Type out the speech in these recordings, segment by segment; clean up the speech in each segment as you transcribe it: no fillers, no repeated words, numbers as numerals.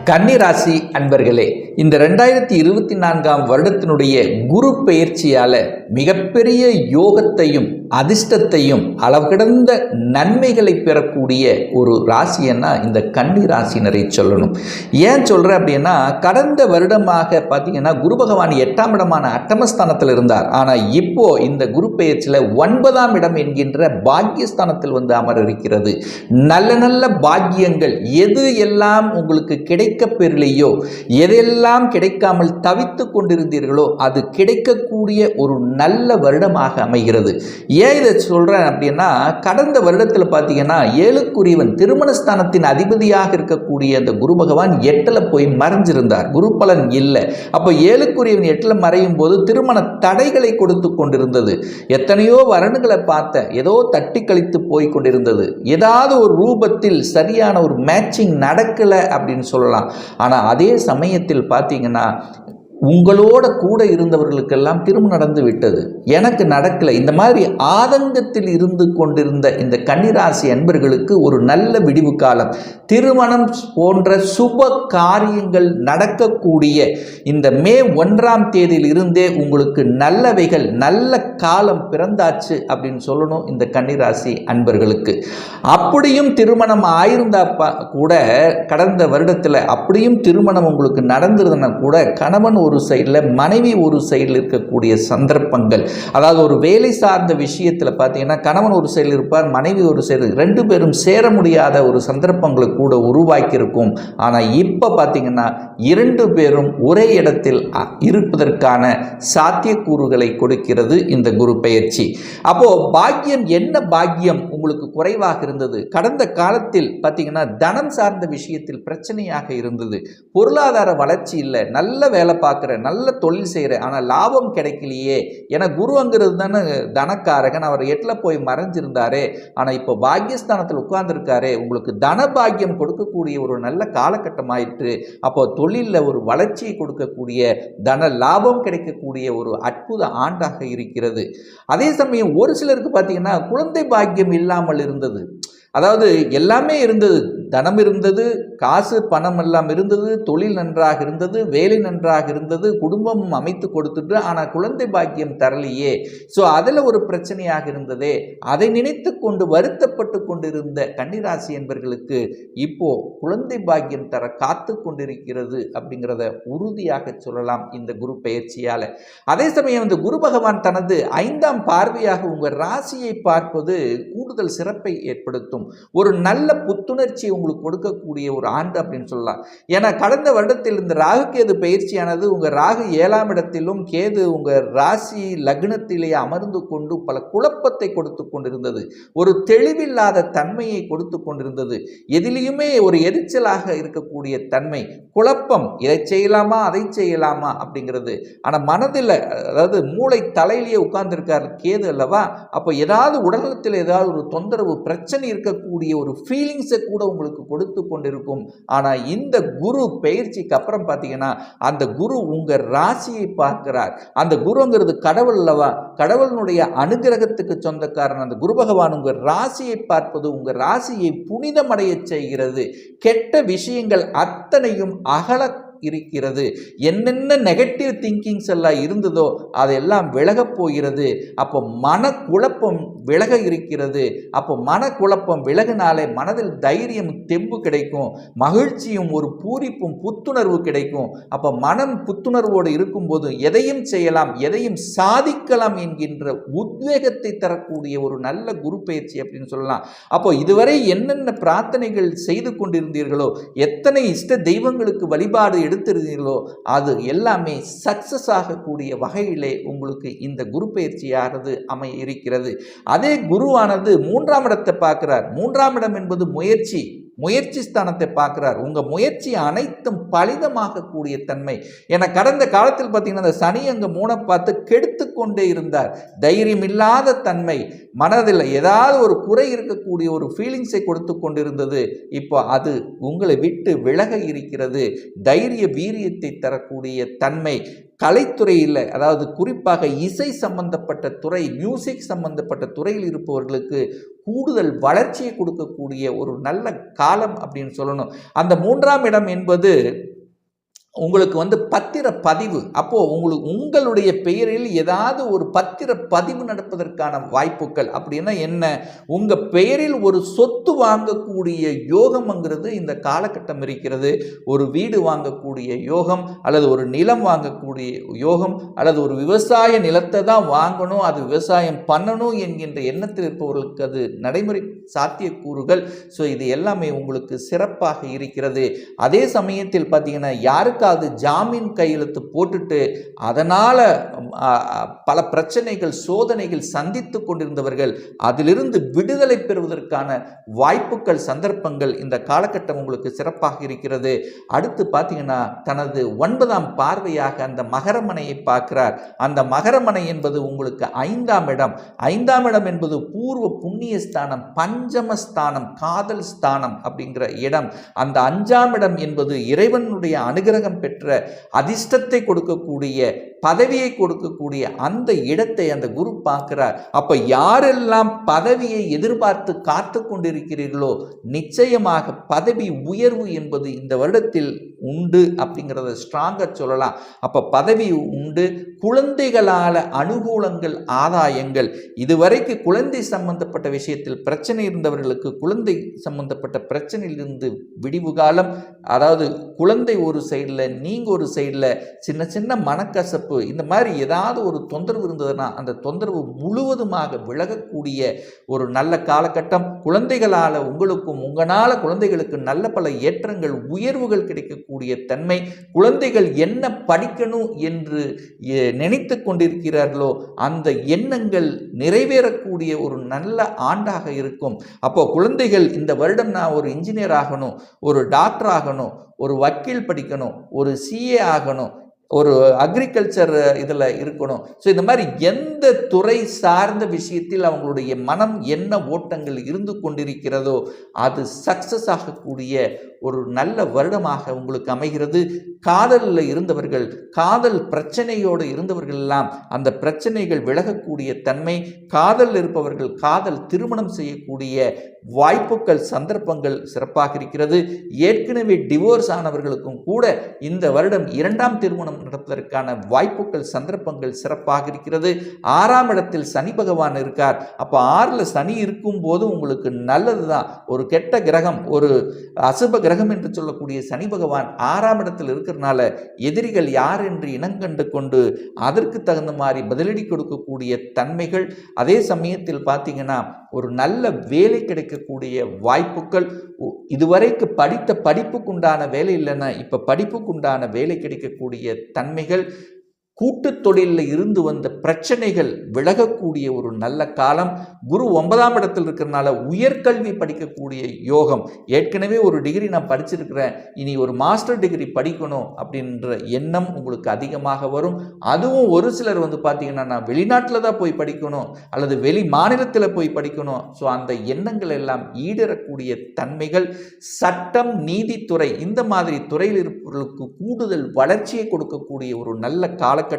கன்னிராசி அன்பர்களே, இந்த 2024ஆம் வருடத்தினுடைய குரு பெயர்ச்சியால மிகப்பெரிய யோகத்தையும் அதிர்ஷ்டத்தையும் அளவு கடந்த நன்மைகளை பெறக்கூடிய ஒரு ராசின்னா இந்த கன்னி ராசினரை சொல்லணும். ஏன் சொல்கிறேன் அப்படின்னா, கடந்த வருடமாக பார்த்தீங்கன்னா குரு பகவான் 8ஆம் இடமான அட்டமஸ்தானத்தில் இருந்தார். ஆனால் இப்போ இந்த குரு பெயர்ச்சியில் 9ஆம் இடம் என்கின்ற பாக்கியஸ்தானத்தில் வந்து அமர இருக்கிறது. நல்ல நல்ல பாக்கியங்கள் எது எல்லாம் உங்களுக்கு கிடைக்க பெறலையோ, எதெல்லாம் கிடைக்காமல் தவித்து கொண்டிருந்தீர்களோ அது கிடைக்கக்கூடிய ஒரு நல்ல வருடமாக அமைகிறது. ஏன் இதை சொல்கிறேன் அப்படின்னா, கடந்த வருடத்தில் பார்த்தீங்கன்னா 7க்குரியவன் திருமணஸ்தானத்தின் அதிபதியாக இருக்கக்கூடிய அந்த குரு பகவான் 8ல் போய் மறைஞ்சிருந்தார். குரு பலன் இல்லை. அப்போ 7க்குரியவன் 8ல் மறையும் போது திருமண தடைகளை கொடுத்து கொண்டிருந்தது. எத்தனையோ வரன்களை பார்த்த ஏதோ தட்டி கழித்து போய் கொண்டிருந்தது. ஏதாவது ஒரு ரூபத்தில் சரியான ஒரு மேட்சிங் நடக்கலை அப்படின்னு சொல்லலாம். ஆனால் அதே சமயத்தில் பார்த்தீங்கன்னா உங்களோட கூட இருந்தவர்களுக்கெல்லாம் திருமணம் நடந்து விட்டது, எனக்கு நடக்கலை. இந்த மாதிரி ஆதங்கத்தில் இருந்து கொண்டிருந்த இந்த கன்னிராசி அன்பர்களுக்கு ஒரு நல்ல விடிவு காலம், திருமணம் போன்ற சுப காரியங்கள் நடக்கக்கூடிய இந்த மே 1ஆம் தேதியில் இருந்தே உங்களுக்கு நல்லவைகள் நல்ல காலம் பிறந்தாச்சு அப்படின்னு சொல்லணும் இந்த கன்னிராசி அன்பர்களுக்கு. அப்படியும் திருமணம் ஆயிருந்தா கூட கடந்த வருடத்தில் அப்படியும் திருமணம் உங்களுக்கு நடந்திருந்தனா கூட கணவன் ஒரு சைடில் மனைவி ஒரு சைடில் இருக்கக்கூடிய சந்தர்ப்பங்கள், அதாவது ஒரு வேலை சார்ந்த விஷயத்தில் பார்த்தீங்கன்னா கணவன் ஒரு சைடில் இருப்பார், மனைவி ஒரு சைடு, 2 பேரும் சேர முடியாத ஒரு சந்தர்ப்பங்களை கூட உருவாக்கி இருக்கும். ஆனால் இப்போ பார்த்தீங்கன்னா 2 பேரும் ஒரே இடத்தில் இருப்பதற்கான சாத்தியக்கூறுகளை கொடுக்கிறது இந்த குரு பெயர்ச்சி. அப்போ பாக்கியம் என்ன பாக்கியம் உங்களுக்கு குறைவாக இருந்தது? கடந்த காலத்தில் பார்த்தீங்கன்னா தனம் சார்ந்த விஷயத்தில் பிரச்சனையாக இருந்தது, பொருளாதார வளர்ச்சி இல்லை, நல்ல வேலை பார்க்குற நல்ல தொழில் செய்கிற ஆனால் லாபம் கிடைக்கலையே. ஏன்னா குருங்கிறது தானே தனக்காரகன், அவர் 8ல் போய் மறைஞ்சிருந்தாரே. ஆனால் இப்போ பாக்கியஸ்தானத்தில் உட்கார்ந்துருக்காரே, உங்களுக்கு தன பாக்கியம் கொடுக்கக்கூடிய ஒரு நல்ல காலகட்டம் ஆயிற்று. அப்போ தொழிலில் ஒரு வளர்ச்சியை கொடுக்கக்கூடிய தன லாபம் கிடைக்கக்கூடிய ஒரு அற்புத ஆண்டாக இருக்கிறது. அதே சமயம் ஒரு சிலருக்கு பார்த்தீங்கன்னா குழந்தை பாக்கியம் இல்லாமல் இருந்தது. அதாவது எல்லாமே இருந்தது, தனம் இருந்தது, காசு பணம் எல்லாம் இருந்தது, தொழில் நன்றாக இருந்தது, வேலை நன்றாக இருந்தது, குடும்பம் அமைத்து கொடுத்துட்டு, ஆனால் குழந்தை பாக்கியம் தரலையே. ஸோ அதில் ஒரு பிரச்சனையாக இருந்ததே. அதை நினைத்து கொண்டு வருத்தப்பட்டு கொண்டிருந்த கன்னிராசி என்பவர்களுக்கு இப்போ குழந்தை பாக்கியம் தர காத்து கொண்டிருக்கிறது அப்படிங்கிறத உறுதியாக சொல்லலாம் இந்த குரு பெயர்ச்சியால். அதே சமயம் இந்த குரு பகவான் தனது 5ஆம் பார்வையாக உங்கள் ராசியை பார்ப்பது கூடுதல் சிறப்பை ஏற்படுத்தும். ஒரு நல்ல புத்துணர்ச்சியை உங்களுக்கு கொடுக்கக்கூடிய ஒரு ஆண்டு அப்படின்னு சொல்லலாம். ஏன்னா கடந்த வருடத்தில் இந்த ராகு கேது பயிற்சியானது உங்கள் ராகு 7ஆம் இடத்திலும் கேது உங்கள் ராசி லக்னத்திலே அமர்ந்து கொண்டு பல குழப்பத்தை கொடுத்து கொண்டிருந்தது, ஒரு தெளிவில்லாத தன்மையை கொடுத்து கொண்டிருந்தது, எதிலையுமே ஒரு எரிச்சலாக இருக்கக்கூடிய தன்மை, குழப்பம், இதை செய்யலாமா அதை செய்யலாமா அப்படிங்கிறது. ஆனால் மனதில், அதாவது மூளை தலையிலேயே உட்கார்ந்துருக்கார் கேது அல்லவா. அப்போ ஏதாவது உடலத்தில் ஏதாவது ஒரு தொந்தரவு பிரச்சனை இருக்கக்கூடிய ஒரு ஃபீலிங்ஸை கூட உங்களுக்கு கொடுத்து கொண்டிருக்கும். ஆனால் இந்த குரு பெயர்ச்சிக்கு அப்புறம் பார்த்தீங்கன்னா அந்த குரு உங்கள் ராசியை பார்க்கிறார். அந்த குருங்கிறது கடவுள் அல்லவா, கடவுளுடைய அனுகிரகத்துக்கு சொந்தக்காரன் அந்த குரு பகவான் உங்கள் ராசியை பார்ப்பது உங்கள் ராசியை புனிதமடைய செய்கிறது. கெட்ட விஷயங்கள் அத்தனையும் அகல இருக்கிறது. என்னென்ன நெகட்டிவ் திங்கிங்ஸ் எல்லாம் இருந்ததோ அதெல்லாம் விலகப் போகிறது. அப்போ மனக்குழப்பம் விலக இருக்கிறது. அப்போ மனக்குழப்பம் விலகினாலே மனதில் தைரியம் தெம்பு கிடைக்கும், மகிழ்ச்சியும் ஒரு பூரிப்பும் புத்துணர்வு கிடைக்கும். அப்போ மனம் புத்துணர்வோடு இருக்கும்போது எதையும் செய்யலாம், எதையும் சாதிக்கலாம் என்கின்ற உத்வேகத்தை தரக்கூடிய ஒரு நல்ல குரு பயிற்சி அப்படின்னு சொல்லலாம். அப்போ இதுவரை என்னென்ன பிரார்த்தனைகள் செய்து கொண்டிருந்தீர்களோ, எத்தனை இஷ்ட தெய்வங்களுக்கு வழிபாடு எடுத்திருந்தீர்களோ அது எல்லாமே சக்சஸ் ஆகக்கூடிய வகையிலே உங்களுக்கு இந்த குரு பயிற்சியானது அமைய இருக்கிறது. அதே குருவானது 3ஆம் இடத்தை பார்க்கிறார். 3ஆம் இடம் என்பது முயற்சி ஸ்தானத்தை பார்க்கிறார். உங்கள் முயற்சி அனைத்தும் பலிதமாகக்கூடிய தன்மை. என கடந்த காலத்தில் பார்த்தீங்கன்னா அந்த சனி அங்கே 3 பார்த்து கெடுத்து கொண்டே இருந்தார். தைரியம் இல்லாத தன்மை, மனதில் ஏதாவது ஒரு குறை இருக்கக்கூடிய ஒரு ஃபீலிங்ஸை கொடுத்து கொண்டிருந்தது. இப்போ அது உங்களை விட்டு விலக இருக்கிறது. தைரிய வீரியத்தை தரக்கூடிய தன்மை, கலைத்துறையில், அதாவது குறிப்பாக இசை சம்பந்தப்பட்ட துறை, மியூசிக் சம்பந்தப்பட்ட துறையில் இருப்பவர்களுக்கு கூடுதல் வளர்ச்சியை கொடுக்கக்கூடிய ஒரு நல்ல காலம் அப்படின்னு சொல்லணும். அந்த 3ஆம் இடம் என்பது உங்களுக்கு பத்திர பதிவு. அப்போது உங்களுடைய பெயரில் ஏதாவது ஒரு பத்திர பதிவு நடப்பதற்கான வாய்ப்புகள். அப்படின்னா என்ன? உங்கள் பெயரில் ஒரு சொத்து வாங்கக்கூடிய யோகம்ங்கிறது இந்த காலகட்டம் இருக்கிறது. ஒரு வீடு வாங்கக்கூடிய யோகம், அல்லது ஒரு நிலம் வாங்கக்கூடிய யோகம், அல்லது ஒரு விவசாய நிலத்தை தான் வாங்கணும், அது விவசாயம் பண்ணணும் என்கின்ற எண்ணத்தில் இருப்பவர்களுக்கு அது நடைமுறை சாத்தியக்கூறுகள். ஸோ இது எல்லாமே உங்களுக்கு சிறப்பாக இருக்கிறது. அதே சமயத்தில் பார்த்தீங்கன்னா, யாருக்காவது ஜாமீன் கையெழுத்து போட்டுட்டு அதனால் பல பிரச்சனைகள் சோதனைகள் சந்தித்து கொண்டிருந்தவர்கள் அதிலிருந்து விடுதலை பெறுவதற்கான வாய்ப்புகள் சந்தர்ப்பங்கள் இந்த காலகட்டம் உங்களுக்கு சிறப்பாக இருக்கிறது. அடுத்து பார்த்தீங்கன்னா, தனது 9ஆம் பார்வையாக அந்த மகரமனையை பார்க்கிறார். அந்த மகரமனை என்பது உங்களுக்கு 5ஆம் இடம். 5ஆம் இடம் என்பது பூர்வ புண்ணிய ஸ்தானம், பஞ்சமஸ்தானம், காதல் ஸ்தானம் அப்படிங்கிற இடம். அந்த 5ஆம் இடம் என்பது இறைவனுடைய அனுகிரகம் பெற்ற அதிர்ஷ்டத்தை கொடுக்கக்கூடிய, பதவியை கொடுக்கக்கூடிய அந்த இடத்தை அந்த குரு பார்க்கிறார். அப்ப யாரெல்லாம் பதவியை எதிர்பார்த்து காத்து கொண்டிருக்கிறீர்களோ நிச்சயமாக பதவி உயர்வு என்பது இந்த வருடத்தில் உண்டு அப்படிங்கிறத ஸ்ட்ராங்கா சொல்லலாம். அப்ப பதவி உண்டு. குழந்தைகளால அனுகூலங்கள், ஆதாயங்கள். இதுவரைக்கு குழந்தை சம்பந்தப்பட்ட விஷயத்தில் பிரச்சனை இருந்தவர்களுக்கு குழந்தை சம்பந்தப்பட்ட பிரச்சனையிலிருந்து விடிவு காலம். அதாவது குழந்தை ஒரு சைடில், நீங்க ஒரு சைடில் சின்ன சின்ன மனக்கசப்பு, இந்த மாதிரி ஏதாவது ஒரு தொந்தரவு இருந்ததுன்னா அந்த தொந்தரவு முழுவதுமாக விலகக்கூடிய ஒரு நல்ல காலகட்டம். குழந்தைகளால் உங்களுக்கும் உங்களால் குழந்தைகளுக்கு நல்ல பல ஏற்றங்கள், உயர்வுகள் கிடைக்கக்கூடிய தன்மை. குழந்தைகள் என்ன படிக்கணும் என்று நினைத்து கொண்டிருக்கிறார்களோ அந்த எண்ணங்கள் நிறைவேறக்கூடிய ஒரு நல்ல ஆண்டாக இருக்கும். அப்போ குழந்தைகள் இந்த வருடம் நான் ஒரு இன்ஜினியர் ஆகணும், ஒரு டாக்டர் ஆகணும், ஒரு வக்கீல் படிக்கணும், ஒரு சிஏ ஆகணும், ஒரு அக்ரிகல்ச்சர் இதில் இருக்கணும். ஸோ இந்த மாதிரி எந்த துறை சார்ந்த விஷயத்தில் அவங்களுடைய மனம் என்ன ஓட்டங்கள் இருந்து கொண்டிருக்கிறதோ அது சக்சஸ் ஆகக்கூடிய ஒரு நல்ல வருடமாக உங்களுக்கு அமைகிறது. காதலில் இருந்தவர்கள், காதல் பிரச்சனையோடு இருந்தவர்கள் எல்லாம் அந்த பிரச்சனைகள் விலகக்கூடிய தன்மை. காதலில் இருப்பவர்கள் காதல் திருமணம் செய்யக்கூடிய வாய்ப்புகள், சந்தர்ப்பங்கள் சிறப்பாக இருக்கிறது. ஏற்கனவே டிவோர்ஸ் ஆனவர்களுக்கும் கூட இந்த வருடம் 2ஆம் திருமணம் நடப்பதற்கான வாய்ப்புகள், சந்தர்ப்பங்கள் சிறப்பாக இருக்கிறது. 6ஆம் இடத்தில் சனி பகவான் இருக்கார். அப்போ 6ல் சனி இருக்கும் போது உங்களுக்கு நல்லது தான். ஒரு கெட்ட கிரகம், ஒரு அசுப கிரகம் என்று சொல்லக்கூடிய சனி பகவான் 6ஆம் இடத்தில் இருக்கிறதுனால எதிரிகள் யார் என்று இனங்கண்டு கொண்டு அதற்கு தகுந்த மாதிரி பதிலடி கொடுக்கக்கூடிய தன்மைகள். அதே சமயத்தில் பார்த்தீங்கன்னா, ஒரு நல்ல வேலை கிடைக்கக்கூடிய வாய்ப்புகள். இதுவரைக்கு படித்த படிப்புக்குண்டான வேலை இல்லைன்னா இப்ப படிப்புக்குண்டான வேலை கிடைக்கக்கூடிய தன்மைகள். கூட்டு தொழிலில் இருந்து வந்த பிரச்சனைகள் விலகக்கூடிய ஒரு நல்ல காலம். குரு 9ஆம் இடத்தில் இருக்கிறதுனால உயர்கல்வி படிக்கக்கூடிய யோகம். ஏற்கனவே ஒரு டிகிரி நான் படிச்சிருக்கிறேன், இனி ஒரு மாஸ்டர் டிகிரி படிக்கணும் அப்படின்ற எண்ணம் உங்களுக்கு அதிகமாக வரும். அதுவும் ஒரு சிலர் பார்த்தீங்கன்னா, நான் வெளிநாட்டில் தான் போய் படிக்கணும் அல்லது வெளி மாநிலத்தில் போய் படிக்கணும். ஸோ அந்த எண்ணங்கள் எல்லாம் ஈடறக்கூடிய தன்மைகள். சட்டம், நீதித்துறை, இந்த மாதிரி துறையில் இருப்பவர்களுக்கு கூடுதல் வளர்ச்சியை கொடுக்கக்கூடிய ஒரு நல்ல காலகட்டம்.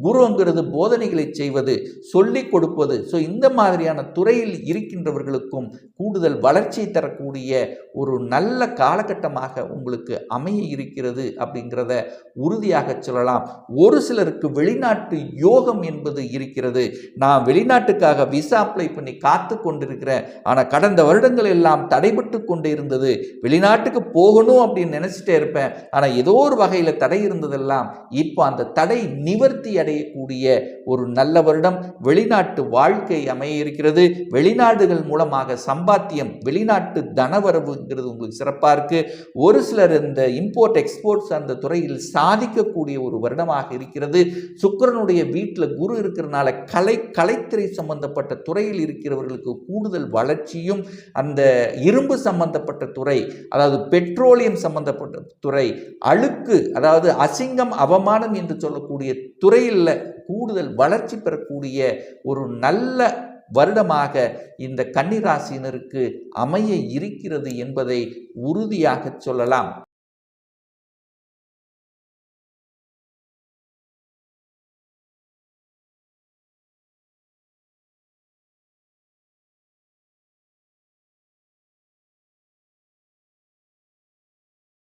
குருங்கிறது போதனைகளை செய்வது, சொல்லிக் கொடுப்பது. ஸோ இந்த மாதிரியான துறையில் இருக்கின்றவர்களுக்கும் கூடுதல் வளர்ச்சியை தரக்கூடிய ஒரு நல்ல காலகட்டமாக உங்களுக்கு அமைய இருக்கிறது அப்படிங்கிறத உறுதியாக சொல்லலாம். ஒரு சிலருக்கு வெளிநாட்டு யோகம் என்பது இருக்கிறது. நான் வெளிநாட்டுக்காக விசா அப்ளை பண்ணி காத்து கொண்டிருக்கிறேன், ஆனால் கடந்த வருடங்கள் எல்லாம் தடைபட்டு கொண்டே இருந்தது. வெளிநாட்டுக்கு போகணும் அப்படின்னு நினைச்சிட்டே இருப்பேன், ஆனால் ஏதோ ஒரு வகையில் தடை இருந்ததெல்லாம் இப்போ அந்த தடை நிவர்த்தி அடையக்கூடிய ஒரு நல்ல வருடம். வெளிநாட்டு வாழ்க்கை அமைய இருக்கிறது. வெளிநாடுகள் மூலமாக சம்பாத்தியம், வெளிநாட்டு தனவரவுங்கிறது உங்களுக்கு சிறப்பாக இருக்கு. ஒரு சிலர் இந்த இம்போர்ட் எக்ஸ்போர்ட்ஸ் அந்த துறையில் சாதிக்கக்கூடிய ஒரு வருடமாக இருக்கிறது. சுக்கிரனுடைய வீட்டில் குரு இருக்கிறதுனால கலைத்துறை சம்பந்தப்பட்ட துறையில் இருக்கிறவர்களுக்கு கூடுதல் வளர்ச்சியும், அந்த இரும்பு சம்பந்தப்பட்ட துறை, அதாவது பெட்ரோலியம் சம்பந்தப்பட்ட துறை, அழுக்கு, அதாவது அசிங்கம், அவமானம் என்று சொல்லக்கூடிய துறையில் கூடுதல் வளர்ச்சி பெறக்கூடிய ஒரு நல்ல வருடமாக இந்த கன்னி ராசியினருக்கு அமைய இருக்கிறது என்பதை உறுதியாக சொல்லலாம்.